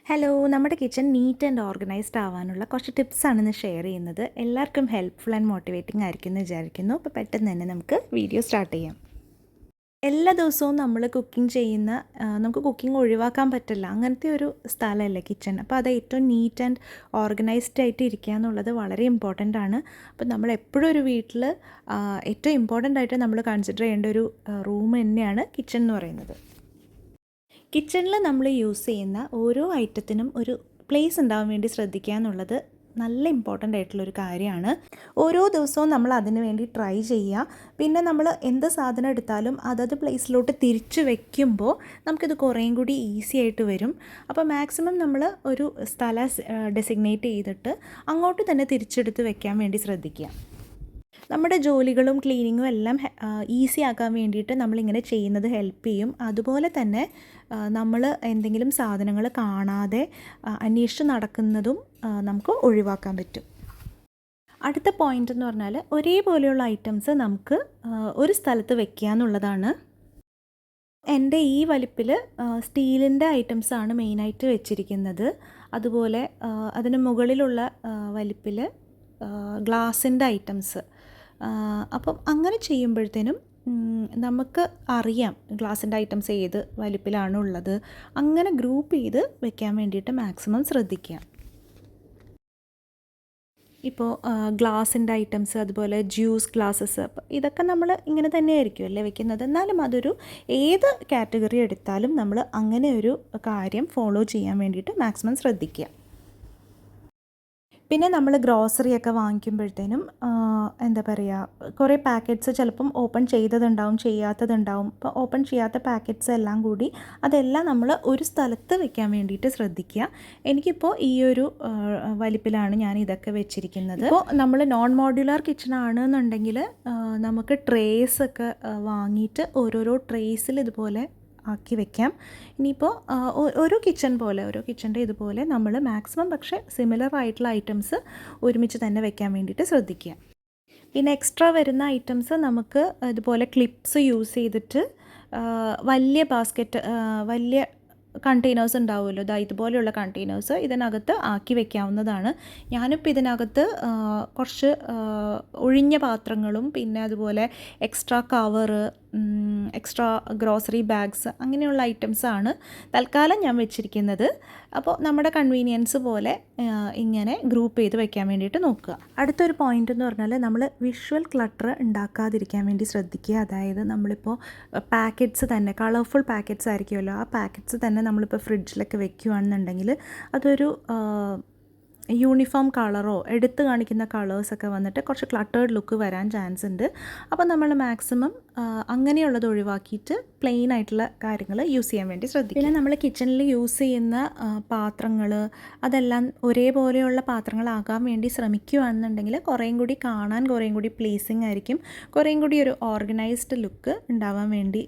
Hello, നമ്മുടെ kitchen neat and organised ആവാനുള്ള കുറച്ച് ടിപ്സാണ് ഇന്ന് ഷെയർ ചെയ്യുന്നത്. എല്ലാവർക്കും ഹെൽപ്ഫുൾ ആൻഡ് മോട്ടിവേറ്റിംഗ് ആയിരിക്കും എന്ന് വിചാരിക്കുന്നു. അപ്പോൾ പെട്ടെന്ന് തന്നെ നമുക്ക് വീഡിയോ സ്റ്റാർട്ട് ചെയ്യാം. എല്ലാ ദിവസവും നമ്മൾ കുക്കിംഗ് ചെയ്യുന്ന നമുക്ക് കുക്കിംഗ് ഒഴിവാക്കാൻ പറ്റില്ല, അങ്ങനത്തെ ഒരു സ്ഥലമല്ലേ കിച്ചൺ. അപ്പോൾ അത് ഏറ്റവും നീറ്റ് ആൻഡ് ഓർഗനൈസ്ഡ് ആയിട്ട് ഇരിക്കുക എന്നുള്ളത് വളരെ ഇമ്പോർട്ടൻ്റ് ആണ്. അപ്പോൾ നമ്മൾ എപ്പോഴും ഒരു വീട്ടിൽ ഏറ്റവും ഇമ്പോർട്ടൻ്റ് ആയിട്ട് നമ്മൾ കൺസിഡർ ചെയ്യേണ്ട ഒരു റൂം തന്നെയാണ് കിച്ചൺ എന്ന് പറയുന്നത്. കിച്ചണിൽ നമ്മൾ യൂസ് ചെയ്യുന്ന ഓരോ ഐറ്റത്തിനും ഒരു പ്ലേസ് ഉണ്ടാവാൻ വേണ്ടി ശ്രദ്ധിക്കുക എന്നുള്ളത് നല്ല ഇമ്പോർട്ടൻ്റ് ആയിട്ടുള്ളൊരു കാര്യമാണ്. ഓരോ ദിവസവും നമ്മൾ അതിന് വേണ്ടി ട്രൈ ചെയ്യുക. പിന്നെ നമ്മൾ എന്ത് സാധനം എടുത്താലും അതത് പ്ലേസിലോട്ട് തിരിച്ച് വെക്കുമ്പോൾ നമുക്കിത് കുറേയും കൂടി ഈസി ആയിട്ട് വരും. അപ്പോൾ മാക്സിമം നമ്മൾ ഒരു സ്ഥലം ഡെസിഗ്നേറ്റ് ചെയ്തിട്ട് അങ്ങോട്ട് തന്നെ തിരിച്ചെടുത്ത് വെക്കാൻ വേണ്ടി ശ്രദ്ധിക്കുക. നമ്മുടെ ജോലികളും ക്ലീനിങ്ങും എല്ലാം ഈസി ആക്കാൻ വേണ്ടിയിട്ട് നമ്മളിങ്ങനെ ചെയ്യുന്നത് ഹെൽപ്പ് ചെയ്യും. അതുപോലെ തന്നെ നമ്മൾ എന്തെങ്കിലും സാധനങ്ങൾ കാണാതെ അന്വേഷിച്ച് നടക്കുന്നതും നമുക്ക് ഒഴിവാക്കാൻ പറ്റും. അടുത്ത പോയിൻ്റ് എന്ന് പറഞ്ഞാൽ ഒരേപോലെയുള്ള ഐറ്റംസ് നമുക്ക് ഒരു സ്ഥലത്ത് വെക്കുക എന്നുള്ളതാണ്. എൻ്റെ ഈ വലിപ്പിൽ സ്റ്റീലിൻ്റെ ഐറ്റംസാണ് മെയിനായിട്ട് വെച്ചിരിക്കുന്നത്. അതുപോലെ അതിന് മുകളിലുള്ള വലിപ്പിൽ ഗ്ലാസിൻ്റെ ഐറ്റംസ്. അപ്പം അങ്ങനെ ചെയ്യുമ്പോഴത്തേനും നമുക്ക് അറിയാം ഗ്ലാസിൻ്റെ ഐറ്റംസ് ഏത് വലിപ്പിലാണ് ഉള്ളത്. അങ്ങനെ ഗ്രൂപ്പ് ചെയ്ത് വെക്കാൻ വേണ്ടിയിട്ട് മാക്സിമം ശ്രദ്ധിക്കുക. ഇപ്പോൾ ഗ്ലാസിൻ്റെ ഐറ്റംസ്, അതുപോലെ ജ്യൂസ് ഗ്ലാസ്സസ്, ഇതൊക്കെ നമ്മൾ ഇങ്ങനെ തന്നെയായിരിക്കും അല്ലേ വെക്കുന്നത്. എന്നാലും അതൊരു ഏത് കാറ്റഗറി എടുത്താലും നമ്മൾ അങ്ങനെ ഒരു കാര്യം ഫോളോ ചെയ്യാൻ വേണ്ടിയിട്ട് മാക്സിമം ശ്രദ്ധിക്കുക. പിന്നെ നമ്മൾ ഗ്രോസറിയൊക്കെ വാങ്ങിക്കുമ്പോഴത്തേനും എന്താ പറയുക, കുറേ പാക്കറ്റ്സ് ചിലപ്പം ഓപ്പൺ ചെയ്തതുണ്ടാവും, ചെയ്യാത്തതുണ്ടാവും. അപ്പോൾ ഓപ്പൺ ചെയ്യാത്ത പാക്കറ്റ്സ് എല്ലാം കൂടി അതെല്ലാം നമ്മൾ ഒരു സ്ഥലത്ത് വെക്കാൻ വേണ്ടിയിട്ട് ശ്രദ്ധിക്കുക. എനിക്കിപ്പോൾ ഈ ഒരു വലിപ്പിലാണ് ഞാൻ ഇതൊക്കെ വെച്ചിരിക്കുന്നത്. ഇപ്പോൾ നമ്മൾ നോൺ മോഡ്യുലാർ കിച്ചൺ ആണെന്നുണ്ടെങ്കിൽ നമുക്ക് ട്രേസൊക്കെ വാങ്ങിയിട്ട് ഓരോരോ ട്രേസിൽ ഇതുപോലെ ആക്കി വെക്കാം. ഇനിയിപ്പോൾ ഓരോ കിച്ചൻ്റെ ഇതുപോലെ നമ്മൾ മാക്സിമം പക്ഷേ സിമിലർ ആയിട്ടുള്ള ഐറ്റംസ് ഒരുമിച്ച് തന്നെ വെക്കാൻ വേണ്ടിയിട്ട് ശ്രദ്ധിക്കുക. പിന്നെ എക്സ്ട്രാ വരുന്ന ഐറ്റംസ് നമുക്ക് ഇതുപോലെ ക്ലിപ്സ് യൂസ് ചെയ്തിട്ട് വലിയ വലിയ കണ്ടെയ്നേഴ്സ് ഉണ്ടാവുമല്ലോ, ഇതുപോലെയുള്ള കണ്ടെയ്നേഴ്സ് ഇതിനകത്ത് ആക്കി വെക്കാവുന്നതാണ്. ഞാനിപ്പോൾ ഇതിനകത്ത് കുറച്ച് ഒഴിഞ്ഞ പാത്രങ്ങളും പിന്നെ അതുപോലെ extra cover, extra grocery bags, അങ്ങനെയുള്ള ഐറ്റംസാണ് തൽക്കാലം ഞാൻ വെച്ചിരിക്കുന്നത്. അപ്പോൾ നമ്മുടെ കൺവീനിയൻസ് പോലെ ഇങ്ങനെ ഗ്രൂപ്പ് ചെയ്ത് വെക്കാൻ വേണ്ടിയിട്ട് നോക്കുക. അടുത്തൊരു പോയിൻ്റ് എന്ന് പറഞ്ഞാൽ നമ്മൾ വിഷ്വൽ ക്ലട്ടർ ഉണ്ടാക്കാതിരിക്കാൻ വേണ്ടി ശ്രദ്ധിക്കുക. അതായത് നമ്മളിപ്പോൾ പാക്കറ്റ്സ് തന്നെ കളർഫുൾ പാക്കറ്റ്സ് ആയിരിക്കുമല്ലോ, ആ പാക്കറ്റ്സ് തന്നെ നമ്മളിപ്പോൾ ഫ്രിഡ്ജിലൊക്കെ വെക്കുകയാണെന്നുണ്ടെങ്കിൽ അതൊരു യൂണിഫോം കളറോ എടുത്ത് കാണിക്കുന്ന കളേഴ്സൊക്കെ വന്നിട്ട് കുറച്ച് ക്ലട്ടേർഡ് ലുക്ക് വരാൻ ചാൻസ് ഉണ്ട്. അപ്പോൾ നമ്മൾ മാക്സിമം അങ്ങനെയുള്ളത് ഒഴിവാക്കിയിട്ട് പ്ലെയിൻ ആയിട്ടുള്ള കാര്യങ്ങൾ യൂസ് ചെയ്യാൻ വേണ്ടി ശ്രദ്ധിക്കുക. പിന്നെ നമ്മൾ കിച്ചണിൽ യൂസ് ചെയ്യുന്ന പാത്രങ്ങൾ അതെല്ലാം ഒരേപോലെയുള്ള പാത്രങ്ങളാകാൻ വേണ്ടി ശ്രമിക്കുകയാണെന്നുണ്ടെങ്കിൽ കുറേയും കൂടി കാണാൻ കുറേയും കൂടി പ്ലീസിങ് ആയിരിക്കും, കുറേയും കൂടി ഒരു ഓർഗനൈസ്ഡ് ലുക്ക് ഉണ്ടാവാൻ വേണ്ടി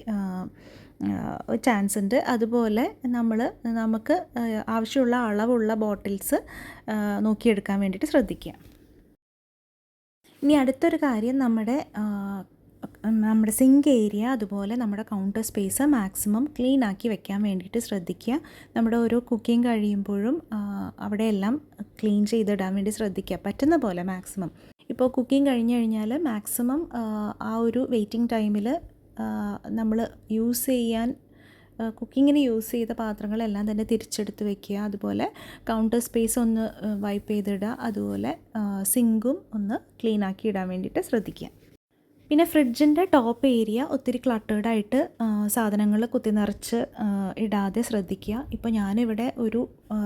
ചാൻസ് ഉണ്ട്. അതുപോലെ നമുക്ക് ആവശ്യമുള്ള അളവുള്ള ബോട്ടിൽസ് നോക്കിയെടുക്കാൻ വേണ്ടിയിട്ട് ശ്രദ്ധിക്കുക. ഇനി അടുത്തൊരു കാര്യം, നമ്മുടെ സിങ്ക് ഏരിയ അതുപോലെ നമ്മുടെ കൗണ്ടർ സ്പേസ് മാക്സിമം ക്ലീൻ ആക്കി വെക്കാൻ വേണ്ടിയിട്ട് ശ്രദ്ധിക്കുക. നമ്മുടെ ഓരോ കുക്കിംഗ് കഴിയുമ്പോഴും അവിടെയെല്ലാം ക്ലീൻ ചെയ്തിടാൻ വേണ്ടി ശ്രദ്ധിക്കുക പറ്റുന്ന പോലെ മാക്സിമം. ഇപ്പോൾ കുക്കിംഗ് കഴിഞ്ഞ് കഴിഞ്ഞാൽ മാക്സിമം ആ ഒരു വെയിറ്റിംഗ് ടൈമിൽ നമ്മൾ കുക്കിങ്ങിന് യൂസ് ചെയ്ത പാത്രങ്ങളെല്ലാം തന്നെ തിരിച്ചെടുത്ത് വെക്കുക. അതുപോലെ കൗണ്ടർ സ്പേസ് ഒന്ന് വൈപ്പ് ചെയ്തിടുക. അതുപോലെ സിങ്കും ഒന്ന് ക്ലീൻ ആക്കി ഇടാൻ വേണ്ടിയിട്ട് ശ്രദ്ധിക്കുക. പിന്നെ ഫ്രിഡ്ജിൻ്റെ ടോപ്പ് ഏരിയ ഒത്തിരി ക്ലട്ടേർഡായിട്ട് സാധനങ്ങൾ കുത്തി നിറച്ച് ഇടാതെ ശ്രദ്ധിക്കുക. ഇപ്പോൾ ഞാനിവിടെ ഒരു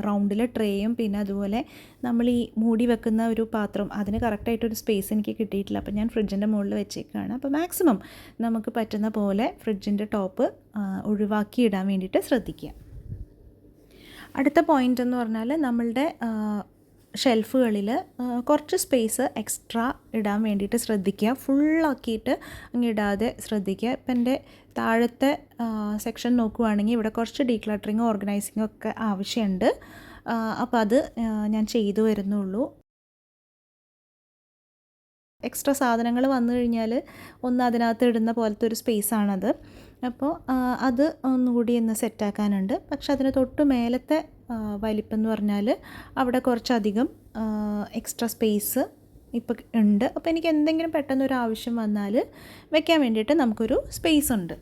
റൗണ്ടിലെ ട്രേയും പിന്നെ അതുപോലെ നമ്മൾ ഈ മൂടി വെക്കുന്ന ഒരു പാത്രം, അതിന് കറക്റ്റായിട്ടൊരു സ്പേസ് എനിക്ക് കിട്ടിയിട്ടില്ല. അപ്പോൾ ഞാൻ ഫ്രിഡ്ജിൻ്റെ മുകളിൽ വെച്ചേക്കാണ്. അപ്പോൾ മാക്സിമം നമുക്ക് പറ്റുന്ന പോലെ ഫ്രിഡ്ജിൻ്റെ ടോപ്പ് ഒഴിവാക്കി ഇടാൻ വേണ്ടിയിട്ട് ശ്രദ്ധിക്കുക. അടുത്ത പോയിൻ്റ് എന്ന് പറഞ്ഞാൽ നമ്മളുടെ ഷെൽഫുകളിൽ കുറച്ച് സ്പേസ് എക്സ്ട്രാ ഇടാൻ വേണ്ടിയിട്ട് ശ്രദ്ധിക്കുക. ഫുള്ളാക്കിയിട്ട് അങ്ങ് ഇടാതെ ശ്രദ്ധിക്കുക. ഇപ്പം എൻ്റെ താഴത്തെ സെക്ഷൻ നോക്കുകയാണെങ്കിൽ ഇവിടെ കുറച്ച് ഡീക്ലട്ടറിങ്ങും ഓർഗനൈസിങ്ങും ഒക്കെ ആവശ്യമുണ്ട്. അപ്പോൾ അത് ഞാൻ ചെയ്തു വരുന്നുള്ളൂ. എക്സ്ട്രാ സാധനങ്ങൾ വന്നു കഴിഞ്ഞാൽ ഒന്ന് അതിനകത്ത് ഇടുന്ന പോലത്തെ ഒരു സ്പേസാണത്. അപ്പോൾ അത് ഒന്നുകൂടി ഒന്ന് സെറ്റാക്കാനുണ്ട്. പക്ഷെ അതിന് തൊട്ട് മേലത്തെ വലിപ്പം എന്ന് പറഞ്ഞാൽ അവിടെ കുറച്ചധികം എക്സ്ട്രാ സ്പേസ് ഇപ്പോൾ ഉണ്ട്. അപ്പോൾ എനിക്ക് എന്തെങ്കിലും പെട്ടെന്നൊരു ആവശ്യം വന്നാൽ വെക്കാൻ വേണ്ടിയിട്ട് നമുക്കൊരു സ്പേസ് ഉണ്ട്.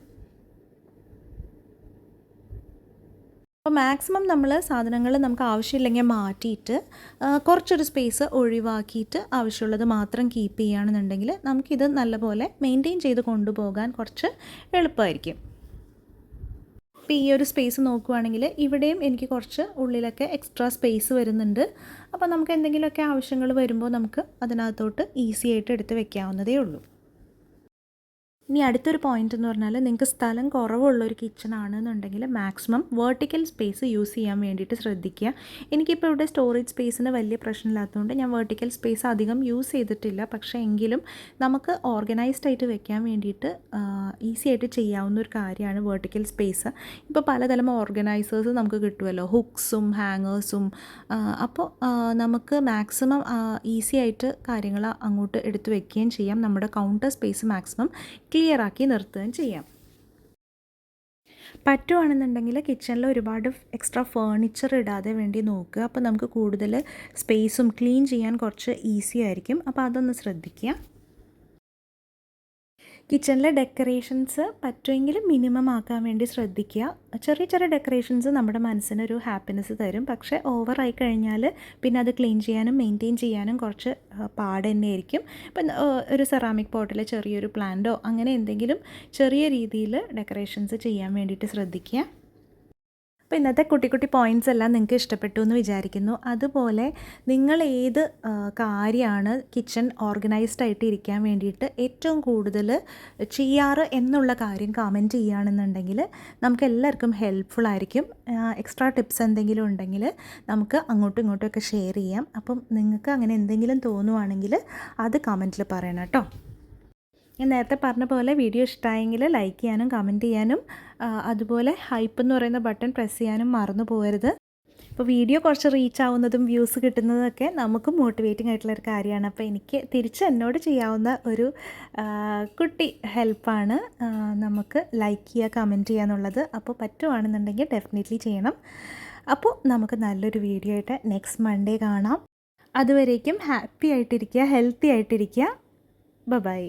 അപ്പോൾ മാക്സിമം നമ്മൾ സാധനങ്ങൾ നമുക്ക് ആവശ്യമില്ലെങ്കിൽ മാറ്റിയിട്ട് കുറച്ചൊരു സ്പേസ് ഒഴിവാക്കിയിട്ട് ആവശ്യമുള്ളത് മാത്രം കീപ്പ് ചെയ്യുകയാണെന്നുണ്ടെങ്കിൽ നമുക്കിത് നല്ലപോലെ മെയിൻറ്റെയിൻ ചെയ്ത് കൊണ്ടുപോകാൻ കുറച്ച് എളുപ്പമായിരിക്കും. ഇപ്പോൾ ഈ ഒരു സ്പേസ് നോക്കുവാണെങ്കിൽ ഇവിടെയും എനിക്ക് കുറച്ച് ഉള്ളിലൊക്കെ എക്സ്ട്രാ സ്പേസ് വരുന്നുണ്ട്. അപ്പോൾ നമുക്ക് എന്തെങ്കിലുമൊക്കെ ആവശ്യങ്ങൾ വരുമ്പോൾ നമുക്ക് അതിനകത്തോട്ട് ഈസി ആയിട്ട് എടുത്ത് വെക്കാവുന്നതേ ഉള്ളൂ. ഇനി അടുത്തൊരു പോയിന്റ് എന്ന് പറഞ്ഞാൽ നിങ്ങൾക്ക് സ്ഥലം കുറവുള്ളൊരു കിച്ചൺ ആണെന്നുണ്ടെങ്കിൽ മാക്സിമം വേർട്ടിക്കൽ സ്പേസ് യൂസ് ചെയ്യാൻ വേണ്ടിയിട്ട് ശ്രദ്ധിക്കുക. എനിക്കിപ്പോൾ ഇവിടെ സ്റ്റോറേജ് സ്പേസിന് വലിയ പ്രശ്നമില്ലാത്തതുകൊണ്ട് ഞാൻ വേർട്ടിക്കൽ സ്പേസ് അധികം യൂസ് ചെയ്തിട്ടില്ല. പക്ഷേ എങ്കിലും നമുക്ക് ഓർഗനൈസ്ഡ് ആയിട്ട് വെക്കാൻ വേണ്ടിയിട്ട് ഈസി ആയിട്ട് ചെയ്യാവുന്ന ഒരു കാര്യമാണ് വേർട്ടിക്കൽ സ്പേസ്. ഇപ്പോൾ പലതരം ഓർഗനൈസേഴ്സ് നമുക്ക് കിട്ടുമല്ലോ, ഹുക്സും ഹാങ്ങേഴ്സും. അപ്പോൾ നമുക്ക് മാക്സിമം ഈസി ആയിട്ട് കാര്യങ്ങൾ അങ്ങോട്ട് എടുത്ത് വെക്കുകയും ചെയ്യാം. നമ്മുടെ കൗണ്ടർ സ്പേസ് മാക്സിമം ക്ലിയർ ആക്കി നിർത്തുകയും ചെയ്യാം. പറ്റുവാണെന്നുണ്ടെങ്കിൽ കിച്ചണിൽ ഒരുപാട് എക്സ്ട്രാ ഫേർണിച്ചർ ഇടാതെ വേണ്ടി നോക്കുക. അപ്പോൾ നമുക്ക് കൂടുതൽ സ്പേസും ക്ലീൻ ചെയ്യാൻ കുറച്ച് ഈസി ആയിരിക്കും. അപ്പോൾ അതൊന്ന് ശ്രദ്ധിക്കുക. കിച്ചണിലെ ഡെക്കറേഷൻസ് പറ്റുമെങ്കിൽ മിനിമം ആക്കാൻ വേണ്ടി ശ്രദ്ധിക്കുക. ചെറിയ ചെറിയ ഡെക്കറേഷൻസ് നമ്മുടെ മനസ്സിനൊരു ഹാപ്പിനെസ് തരും. പക്ഷേ ഓവറായി കഴിഞ്ഞാൽ പിന്നെ അത് ക്ലീൻ ചെയ്യാനും മെയിൻറ്റെയിൻ ചെയ്യാനും കുറച്ച് പാട് തന്നെയായിരിക്കും. ഇപ്പം ഒരു സെറാമിക് പോട്ടിൽ ചെറിയൊരു പ്ലാന്റോ അങ്ങനെ എന്തെങ്കിലും ചെറിയ രീതിയിൽ ഡെക്കറേഷൻസ് ചെയ്യാൻ വേണ്ടിയിട്ട് ശ്രദ്ധിക്കുക. അപ്പോൾ ഇന്നത്തെ കുട്ടി കുട്ടി പോയിൻറ്റ്സ് എല്ലാം നിങ്ങൾക്ക് ഇഷ്ടപ്പെട്ടു എന്ന് വിചാരിക്കുന്നു. അതുപോലെ നിങ്ങൾ ഏത് കാര്യമാണ് കിച്ചൺ ഓർഗനൈസ്ഡ് ആയിട്ട് ഇരിക്കാൻ വേണ്ടിയിട്ട് ഏറ്റവും കൂടുതൽ ചെയ്യാറ് എന്നുള്ള കാര്യം കമൻറ്റ് ചെയ്യുകയാണെന്നുണ്ടെങ്കിൽ നമുക്ക് എല്ലാവർക്കും ഹെൽപ്ഫുൾ ആയിരിക്കും. എക്സ്ട്രാ ടിപ്സ് എന്തെങ്കിലും ഉണ്ടെങ്കിൽ നമുക്ക് അങ്ങോട്ടും ഇങ്ങോട്ടും ഒക്കെ ഷെയർ ചെയ്യാം. അപ്പം നിങ്ങൾക്ക് അങ്ങനെ എന്തെങ്കിലും തോന്നുവാണെങ്കിൽ അത് കമൻറ്റിൽ പറയണം കേട്ടോ. ഞാൻ നേരത്തെ പറഞ്ഞ പോലെ വീഡിയോ ഇഷ്ടമായെങ്കിൽ ലൈക്ക് ചെയ്യാനും കമൻറ്റ് ചെയ്യാനും അതുപോലെ ഹൈപ്പ് എന്ന് പറയുന്ന ബട്ടൺ പ്രസ് ചെയ്യാനും മറന്നു പോകരുത്. അപ്പോൾ വീഡിയോ കുറച്ച് റീച്ച് ആവുന്നതും വ്യൂസ് കിട്ടുന്നതൊക്കെ നമുക്ക് മോട്ടിവേറ്റിംഗ് ആയിട്ടുള്ളൊരു കാര്യമാണ്. അപ്പോൾ എനിക്ക് തിരിച്ച് എന്നോട് ചെയ്യാവുന്ന ഒരു കുട്ടി ഹെൽപ്പാണ് നമുക്ക് ലൈക്ക് ചെയ്യുക കമൻറ്റ് ചെയ്യുക എന്നുള്ളത്. അപ്പോൾ പറ്റുവാണെന്നുണ്ടെങ്കിൽ ഡെഫിനറ്റ്ലി ചെയ്യണം. അപ്പോൾ നമുക്ക് നല്ലൊരു വീഡിയോ ആയിട്ട് നെക്സ്റ്റ് മൺഡേ കാണാം. അതുവരേക്കും ഹാപ്പി ആയിട്ടിരിക്കുക, ഹെൽത്തി ആയിട്ടിരിക്കുക. ബൈ.